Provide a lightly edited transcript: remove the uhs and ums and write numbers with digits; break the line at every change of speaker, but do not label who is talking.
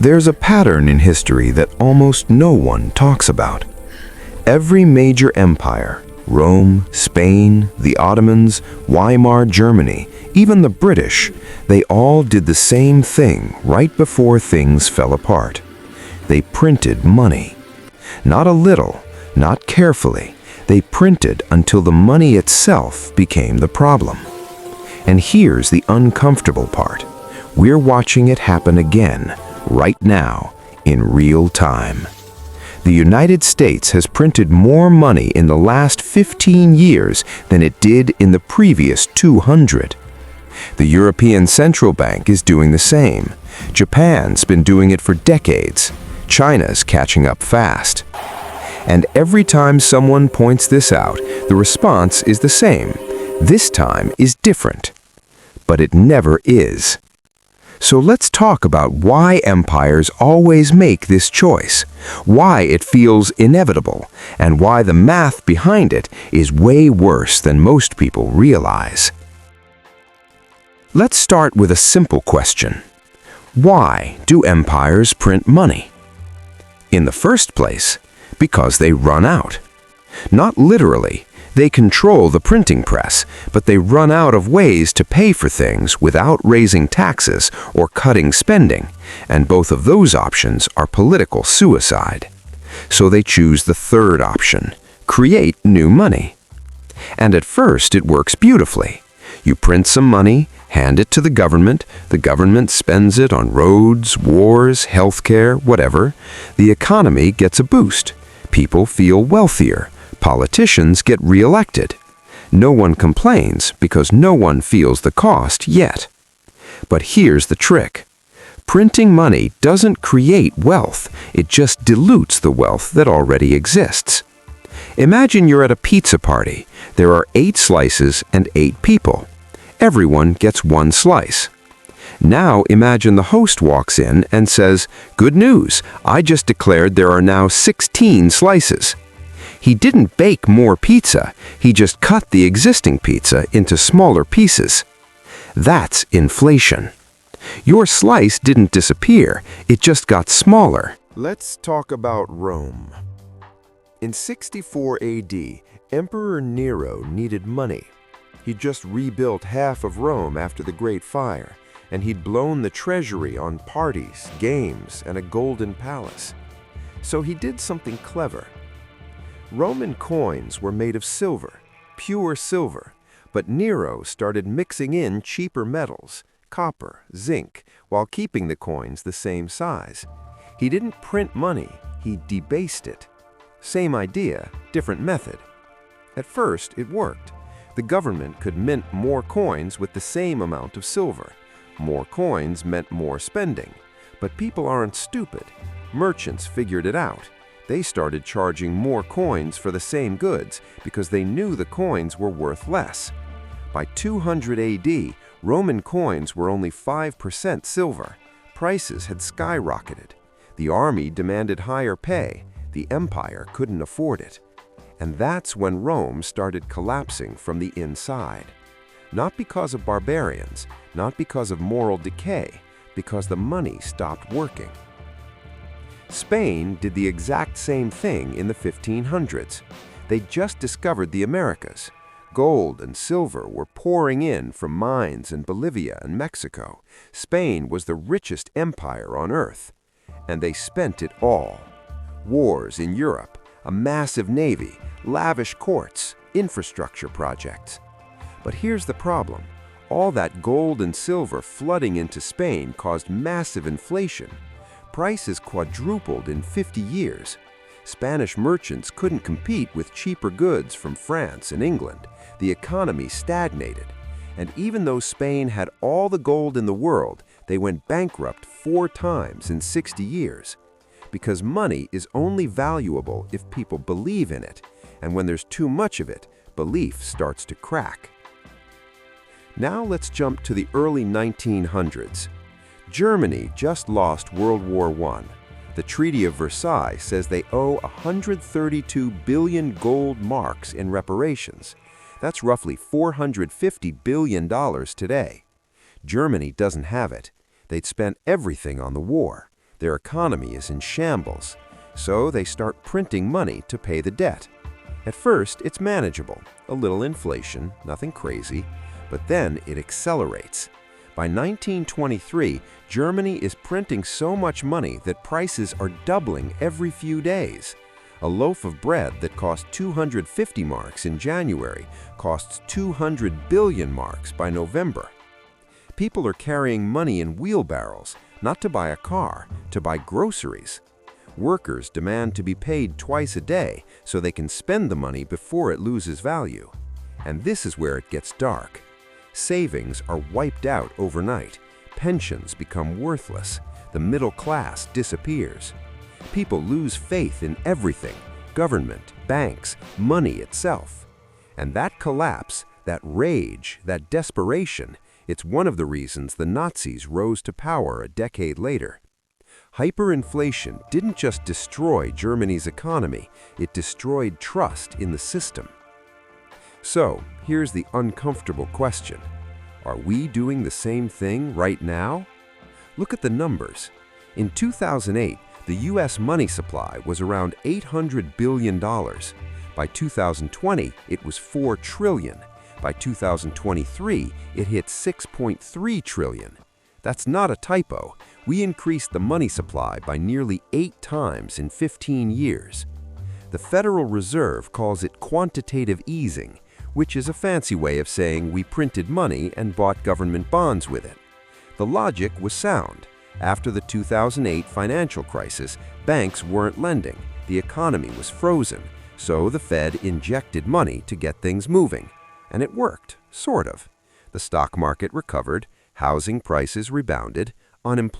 There's a pattern in history that almost no one talks about. Every major empire, Rome, Spain, the Ottomans, Weimar Germany, even the British, they all did the same thing right before things fell apart. They printed money. Not a little, not carefully. They printed until the money itself became the problem. And here's the uncomfortable part. We're watching it happen again, right now, in real time. The United States has printed more money in the last 15 years than it did in the previous 200. The European Central Bank is doing the same. Japan's been doing it for decades. China's catching up fast. And every time someone points this out, the response is the same. This time is different. But it never is. So let's talk about why empires always make this choice, why it feels inevitable, and why the math behind it is way worse than most people realize. Let's start with a simple question. Why do empires print money? In the first place, because they run out. Not literally. They control the printing press, but they run out of ways to pay for things without raising taxes or cutting spending, and both of those options are political suicide. So they choose the third option, create new money. And at first it works beautifully. You print some money, hand it to the government spends it on roads, wars, healthcare, whatever. The economy gets a boost. People feel wealthier. Politicians get re-elected. No one complains because no one feels the cost yet. But here's the trick. Printing money doesn't create wealth, it just dilutes the wealth that already exists. Imagine you're at a pizza party. There are 8 slices and 8 people. Everyone gets 1 slice. Now imagine the host walks in and says, "Good news, I just declared there are now 16 slices." He didn't bake more pizza, he just cut the existing pizza into smaller pieces. That's inflation. Your slice didn't disappear, it just got smaller. Let's talk about Rome. In 64 AD, Emperor Nero needed money. He'd just rebuilt half of Rome after the Great Fire, and he'd blown the treasury on parties, games, and a golden palace. So he did something clever. Roman coins were made of silver, pure silver, but Nero started mixing in cheaper metals, copper, zinc, while keeping the coins the same size. He didn't print money, he debased it. Same idea, different method. At first, it worked. The government could mint more coins with the same amount of silver. More coins meant more spending. But people aren't stupid. Merchants figured it out. They started charging more coins for the same goods because they knew the coins were worth less. By 200 AD, Roman coins were only 5% silver. Prices had skyrocketed. The army demanded higher pay. The empire couldn't afford it. And that's when Rome started collapsing from the inside. Not because of barbarians, not because of moral decay, because the money stopped working. Spain did the exact same thing in the 1500s. They just discovered the Americas. Gold and silver were pouring in from mines in Bolivia and Mexico. Spain was the richest empire on earth. And they spent it all. Wars in Europe, a massive navy, lavish courts, infrastructure projects. But here's the problem. All that gold and silver flooding into Spain caused massive inflation. Prices quadrupled in 50 years. Spanish merchants couldn't compete with cheaper goods from France and England. The economy stagnated. And even though Spain had all the gold in the world, they went bankrupt 4 times in 60 years. Because money is only valuable if people believe in it. And when there's too much of it, belief starts to crack. Now let's jump to the early 1900s. Germany just lost World War I. The Treaty of Versailles says they owe 132 billion gold marks in reparations. That's roughly $450 billion today. Germany doesn't have it. They'd spent everything on the war. Their economy is in shambles, so they start printing money to pay the debt. At first, it's manageable, a little inflation, nothing crazy, but then it accelerates. By 1923, Germany is printing so much money that prices are doubling every few days. A loaf of bread that cost 250 marks in January costs 200 billion marks by November. People are carrying money in wheelbarrows, not to buy a car, to buy groceries. Workers demand to be paid twice a day so they can spend the money before it loses value. And this is where it gets dark. Savings are wiped out overnight. Pensions become worthless. The middle class disappears. People lose faith in everything: government, banks, money itself. And that collapse, that rage, that desperation, it's one of the reasons the Nazis rose to power a decade later. Hyperinflation didn't just destroy Germany's economy, it destroyed trust in the system. So, here's the uncomfortable question. Are we doing the same thing right now? Look at the numbers. In 2008, the US money supply was around $800 billion. By 2020, it was $4 trillion. By 2023, it hit $6.3 trillion. That's not a typo. We increased the money supply by nearly 8 times in 15 years. The Federal Reserve calls it quantitative easing, which is a fancy way of saying we printed money and bought government bonds with it. The logic was sound. After the 2008 financial crisis, banks weren't lending, the economy was frozen, so the Fed injected money to get things moving. And it worked, sort of. The stock market recovered, housing prices rebounded, unemployment